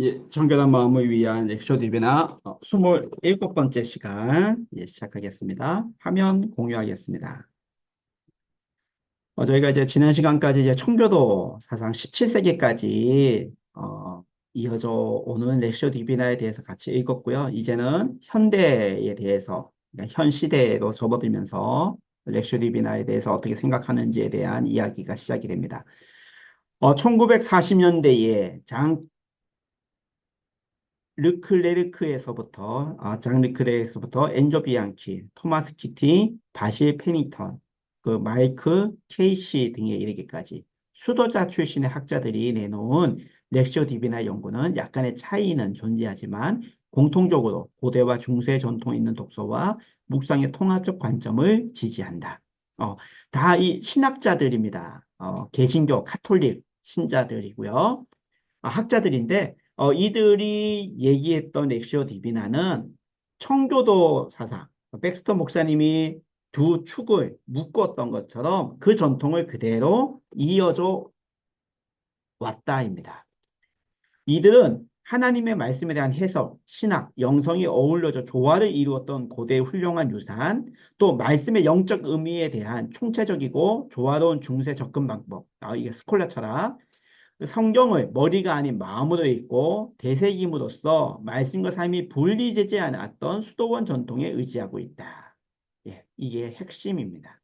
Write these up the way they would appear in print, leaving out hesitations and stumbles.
예, 정결한 마음을 위한 렉쇼 디비나 27번째 시간 시작하겠습니다. 화면 공유하겠습니다. 저희가 이제 지난 시간까지 이제 청교도 사상 17세기까지 이어져 오는 렉쇼 디비나에 대해서 같이 읽었고요. 이제는 현대에 대해서 그러니까 현 시대에도 접어들면서 렉쇼 디비나에 대해서 어떻게 생각하는지에 대한 이야기가 시작이 됩니다. 1940년대에 장 르클레르크에서부터 엔조 비앙키, 토마스 키팅, 바실 페니턴, 그 마이크 케이시 등에 이르기까지 수도자 출신의 학자들이 내놓은 렉시오 디비나 연구는 약간의 차이는 존재하지만 공통적으로 고대와 중세 전통 있는 독서와 묵상의 통합적 관점을 지지한다. 다 이 신학자들입니다. 개신교, 카톨릭 신자들이고요. 학자들인데 이들이 얘기했던 렉시오 디비나는 청교도 사상, 백스터 목사님이 두 축을 묶었던 것처럼 그 전통을 그대로 이어져 왔다입니다. 이들은 하나님의 말씀에 대한 해석, 신학, 영성이 어울려져 조화를 이루었던 고대의 훌륭한 유산, 또 말씀의 영적 의미에 대한 총체적이고 조화로운 중세 접근 방법, 이게 스콜라 철학, 그 성경을 머리가 아닌 마음으로 읽고 되새김으로써 말씀과 삶이 분리되지 않았던 수도원 전통에 의지하고 있다. 예, 이게 핵심입니다.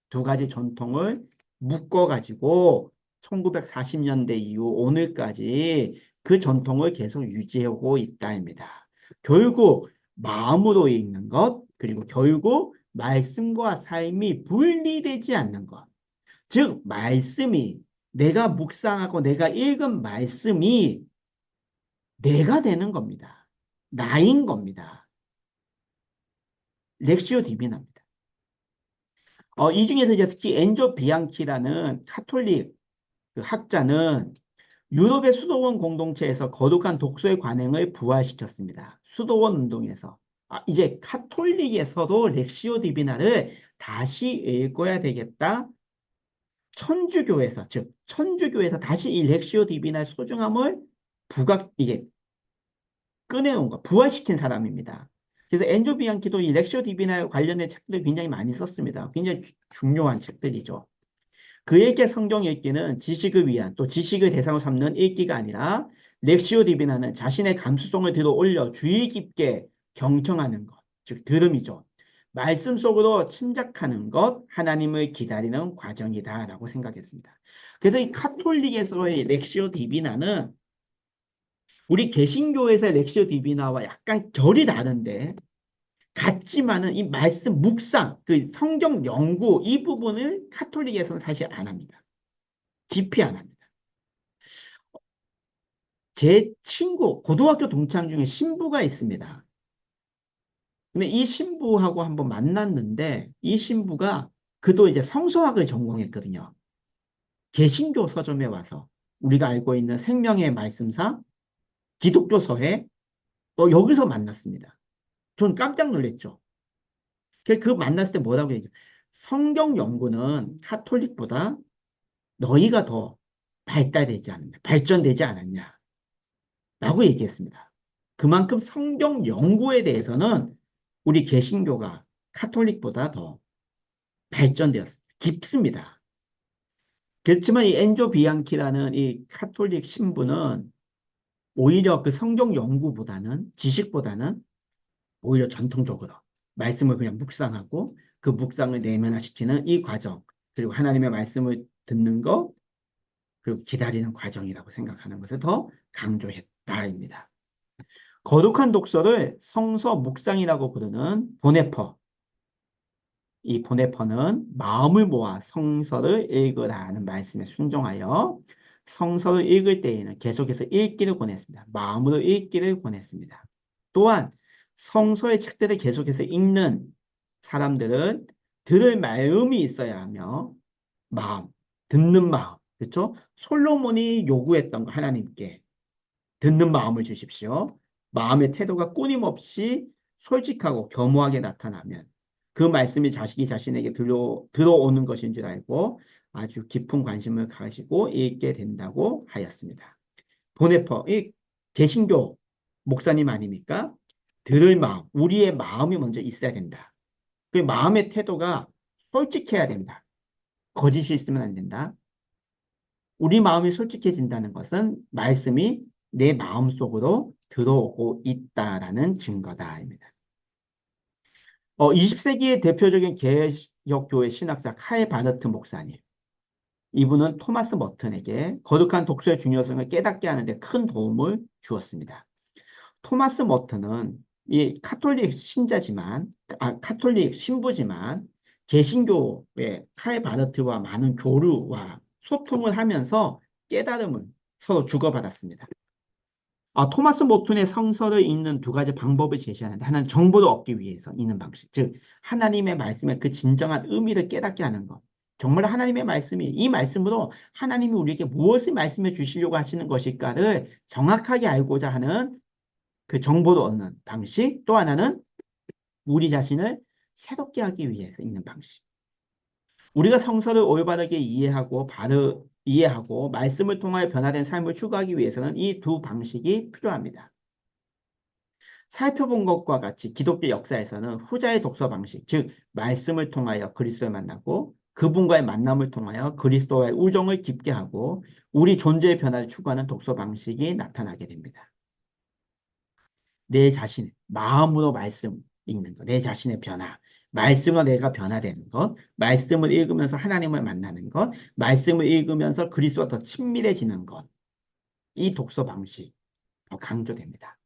두 가지 전통을 묶어가지고 1940년대 이후 오늘까지 그 전통을 계속 유지하고 있다입니다. 결국 마음으로 읽는 것, 그리고 결국 말씀과 삶이 분리되지 않는 것. 즉, 말씀이 내가 묵상하고 내가 읽은 말씀이 내가 되는 겁니다. 나인 겁니다. 렉시오 디비나입니다. 이 중에서 이제 특히 엔조 비앙키라는 카톨릭 그 학자는 유럽의 수도원 공동체에서 거룩한 독서의 관행을 부활시켰습니다. 수도원 운동에서. 이제 카톨릭에서도 렉시오 디비나를 다시 읽어야 되겠다. 천주교에서, 즉, 천주교에서 다시 이 렉시오 디비나의 소중함을 이게 꺼내온 거, 부활시킨 사람입니다. 그래서 엔조 비앙키도 이 렉시오 디비나에 관련된 책들 굉장히 많이 썼습니다. 굉장히 중요한 책들이죠. 그에게 성경 읽기는 지식을 위한 또 지식을 대상으로 삼는 읽기가 아니라 렉시오 디비나는 자신의 감수성을 들어 올려 주의 깊게 경청하는 것, 즉 들음이죠. 말씀 속으로 침략하는 것, 하나님을 기다리는 과정이다라고 생각했습니다. 그래서 이 카톨릭에서의 렉시오 디비나는 우리 개신교에서의 렉시오 디비나와 약간 결이 다른데 같지만은 이 말씀 묵상, 그 성경 연구 이 부분을 카톨릭에서는 사실 안 합니다. 깊이 안 합니다. 제 친구, 고등학교 동창 중에 신부가 있습니다. 근데 이 신부하고 한번 만났는데 이 신부가 그도 이제 성서학을 전공했거든요. 개신교 서점에 와서 우리가 알고 있는 생명의 말씀사, 기독교 서해, 여기서 만났습니다. 전 깜짝 놀랐죠. 그 만났을 때 뭐라고 얘기죠? 성경 연구는 카톨릭보다 너희가 더 발달되지 않느냐, 발전되지 않았냐, 라고 얘기했습니다. 그만큼 성경 연구에 대해서는 우리 개신교가 카톨릭보다 더 발전되었습니다. 깊습니다. 그렇지만 이 엔조 비앙키라는 이 카톨릭 신부는 오히려 그 성경 연구보다는 지식보다는 오히려 전통적으로 말씀을 그냥 묵상하고 그 묵상을 내면화시키는 이 과정 그리고 하나님의 말씀을 듣는 것 그리고 기다리는 과정이라고 생각하는 것을 더 강조했다입니다. 거룩한 독서를 성서 묵상이라고 부르는 보네퍼. 이 보네퍼는 마음을 모아 성서를 읽으라는 말씀에 순종하여 성서를 읽을 때에는 계속해서 읽기를 권했습니다. 마음으로 읽기를 권했습니다. 또한 성서의 책들을 계속해서 읽는 사람들은 들을 마음이 있어야 하며 마음, 듣는 마음, 그렇죠? 솔로몬이 요구했던 거 하나님께 듣는 마음을 주십시오. 마음의 태도가 끊임없이 솔직하고 겸허하게 나타나면 그 말씀이 자식이 자신에게 들어오는 것인 줄 알고 아주 깊은 관심을 가지고 읽게 된다고 하였습니다. 보네퍼, 이 개신교 목사님 아닙니까? 들을 마음, 우리의 마음이 먼저 있어야 된다. 그 마음의 태도가 솔직해야 된다. 거짓이 있으면 안 된다. 우리 마음이 솔직해진다는 것은 말씀이 내 마음 속으로 들어오고 있다라는 증거다입니다. 20세기의 대표적인 개혁교회 신학자 카이 바너트 목사님. 이분은 토마스 머튼에게 거룩한 독서의 중요성을 깨닫게 하는데 큰 도움을 주었습니다. 토마스 머튼은 이 카톨릭 신자지만, 카톨릭 신부지만, 개신교의 카이 바너트와 많은 교류와 소통을 하면서 깨달음을 서로 주고받았습니다. 토마스 모튼의 성서를 읽는 두 가지 방법을 제시하는데 하나는 정보를 얻기 위해서 읽는 방식, 즉 하나님의 말씀의 그 진정한 의미를 깨닫게 하는 것. 정말 하나님의 말씀이 이 말씀으로 하나님이 우리에게 무엇을 말씀해 주시려고 하시는 것일까를 정확하게 알고자 하는 그 정보를 얻는 방식. 또 하나는 우리 자신을 새롭게 하기 위해서 읽는 방식. 우리가 성서를 올바르게 이해하고 말씀을 통하여 변화된 삶을 추구하기 위해서는 이 두 방식이 필요합니다. 살펴본 것과 같이 기독교 역사에서는 후자의 독서 방식, 즉 말씀을 통하여 그리스도를 만나고 그분과의 만남을 통하여 그리스도와의 우정을 깊게 하고 우리 존재의 변화를 추구하는 독서 방식이 나타나게 됩니다. 내 자신, 마음으로 말씀 읽는 것, 내 자신의 변화, 말씀으로 내가 변화되는 것, 말씀을 읽으면서 하나님을 만나는 것, 말씀을 읽으면서 그리스도와 더 친밀해지는 것, 이 독서 방식 더 강조됩니다.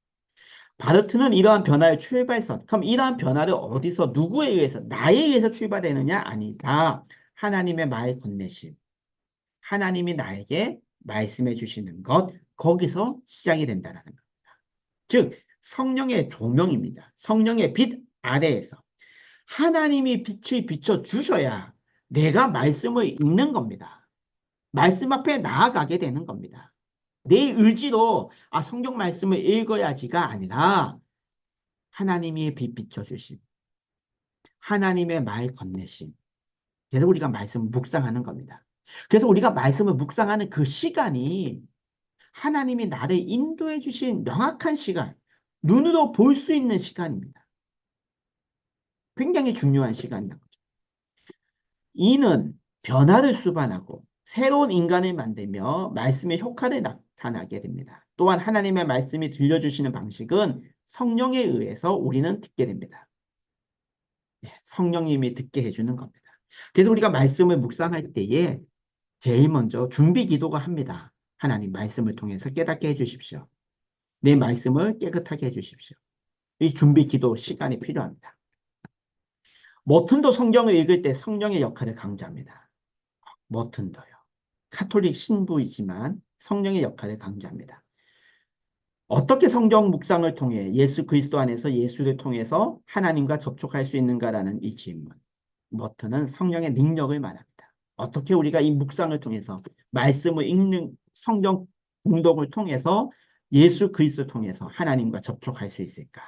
바르트는 이러한 변화의 출발선, 그럼 이러한 변화를 어디서 누구에 의해서, 나에 의해서 출발되느냐? 아니다. 하나님의 말 건네심, 하나님이 나에게 말씀해 주시는 것, 거기서 시작이 된다는 겁니다. 즉 성령의 조명입니다. 성령의 빛 아래에서 하나님이 빛을 비춰 주셔야 내가 말씀을 읽는 겁니다. 말씀 앞에 나아가게 되는 겁니다. 내 의지로 성경 말씀을 읽어야지가 아니라 하나님이 빛 비춰주심, 하나님의 말 건네심. 그래서 우리가 말씀을 묵상하는 겁니다. 그래서 우리가 말씀을 묵상하는 그 시간이 하나님이 나를 인도해 주신 명확한 시간, 눈으로 볼 수 있는 시간입니다. 굉장히 중요한 시간이다. 이는 변화를 수반하고 새로운 인간을 만들며 말씀의 효과를 나타나게 됩니다. 또한 하나님의 말씀이 들려주시는 방식은 성령에 의해서 우리는 듣게 됩니다. 성령님이 듣게 해주는 겁니다. 그래서 우리가 말씀을 묵상할 때에 제일 먼저 준비 기도가 합니다. 하나님 말씀을 통해서 깨닫게 해주십시오. 내 말씀을 깨끗하게 해주십시오. 이 준비 기도 시간이 필요합니다. 머튼도 성경을 읽을 때 성령의 역할을 강조합니다. 머튼도요. 카톨릭 신부이지만 성령의 역할을 강조합니다. 어떻게 성경 묵상을 통해 예수 그리스도 안에서 예수를 통해서 하나님과 접촉할 수 있는가라는 이 질문. 머튼은 성령의 능력을 말합니다. 어떻게 우리가 이 묵상을 통해서 말씀을 읽는 성경 공동을 통해서 예수 그리스도를 통해서 하나님과 접촉할 수 있을까?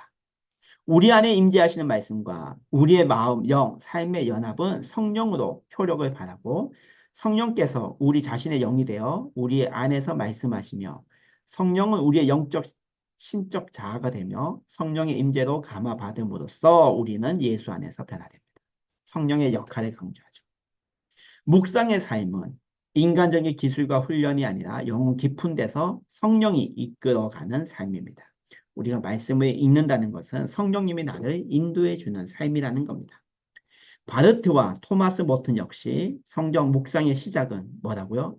우리 안에 임재하시는 말씀과 우리의 마음, 영, 삶의 연합은 성령으로 효력을 발하고 성령께서 우리 자신의 영이 되어 우리 안에서 말씀하시며 성령은 우리의 영적, 신적 자아가 되며 성령의 임재로 감화받음으로써 우리는 예수 안에서 변화됩니다. 성령의 역할을 강조하죠. 묵상의 삶은 인간적인 기술과 훈련이 아니라 영혼 깊은 데서 성령이 이끌어가는 삶입니다. 우리가 말씀을 읽는다는 것은 성령님이 나를 인도해 주는 삶이라는 겁니다. 바르트와 토마스 모튼 역시 성경 묵상의 시작은 뭐라고요?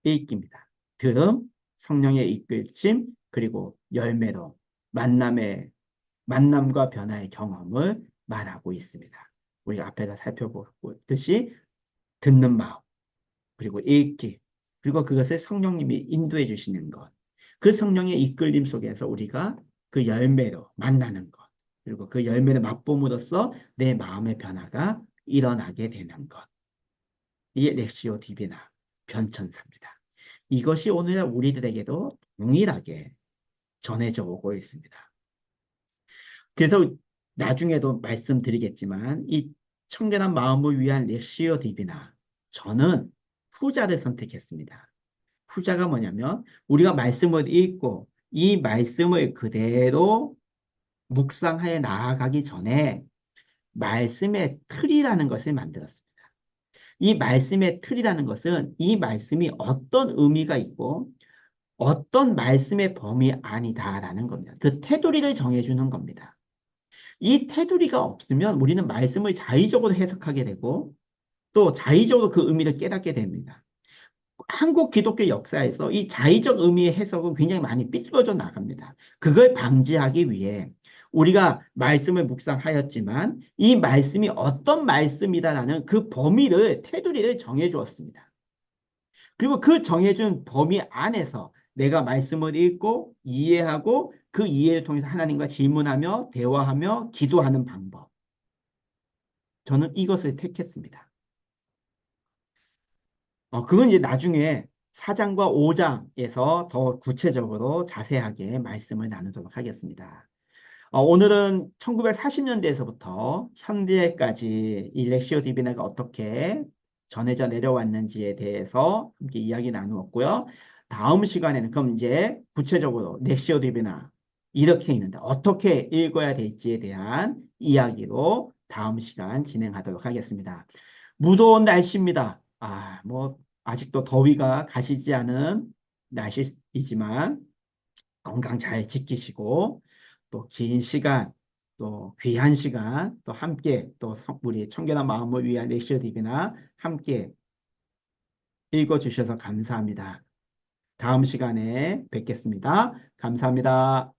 읽기입니다. 들음, 성령의 이끌심, 그리고 열매로 만남과 변화의 경험을 말하고 있습니다. 우리가 앞에서 살펴보듯이 듣는 마음, 그리고 읽기, 그리고 그것을 성령님이 인도해 주시는 것. 그 성령의 이끌림 속에서 우리가 그 열매로 만나는 것. 그리고 그 열매를 맛봄으로써 내 마음의 변화가 일어나게 되는 것. 이게 렉시오 디비나 변천사입니다. 이것이 오늘날 우리들에게도 동일하게 전해져 오고 있습니다. 그래서 나중에도 말씀드리겠지만 이 청결한 마음을 위한 렉시오 디비나 저는 후자를 선택했습니다. 후자가 뭐냐면 우리가 말씀을 읽고 이 말씀을 그대로 묵상하여 나아가기 전에 말씀의 틀이라는 것을 만들었습니다. 이 말씀의 틀이라는 것은 이 말씀이 어떤 의미가 있고 어떤 말씀의 범위 아니다라는 겁니다. 그 테두리를 정해주는 겁니다. 이 테두리가 없으면 우리는 말씀을 자의적으로 해석하게 되고 또 자의적으로 그 의미를 깨닫게 됩니다. 한국 기독교 역사에서 이 자의적 의미의 해석은 굉장히 많이 삐뚤어져 나갑니다. 그걸 방지하기 위해 우리가 말씀을 묵상하였지만 이 말씀이 어떤 말씀이다라는 그 범위를, 테두리를 정해 주었습니다. 그리고 그 정해준 범위 안에서 내가 말씀을 읽고 이해하고 그 이해를 통해서 하나님과 질문하며 대화하며 기도하는 방법. 저는 이것을 택했습니다. 그건 이제 나중에 4장과 5장에서 더 구체적으로 자세하게 말씀을 나누도록 하겠습니다. 오늘은 1940년대에서부터 현대까지 이 렉시오 디비나가 어떻게 전해져 내려왔는지에 대해서 함께 이야기 나누었고요. 다음 시간에는 그럼 이제 구체적으로 렉시오 디비나 이렇게 있는데 어떻게 읽어야 될지에 대한 이야기로 다음 시간 진행하도록 하겠습니다. 무더운 날씨입니다. 뭐 아직도 더위가 가시지 않은 날씨이지만 건강 잘 지키시고 또 긴 시간, 또 귀한 시간, 또 함께 또 우리 청결한 마음을 위한 렉셔 딥이나 함께 읽어주셔서 감사합니다. 다음 시간에 뵙겠습니다. 감사합니다.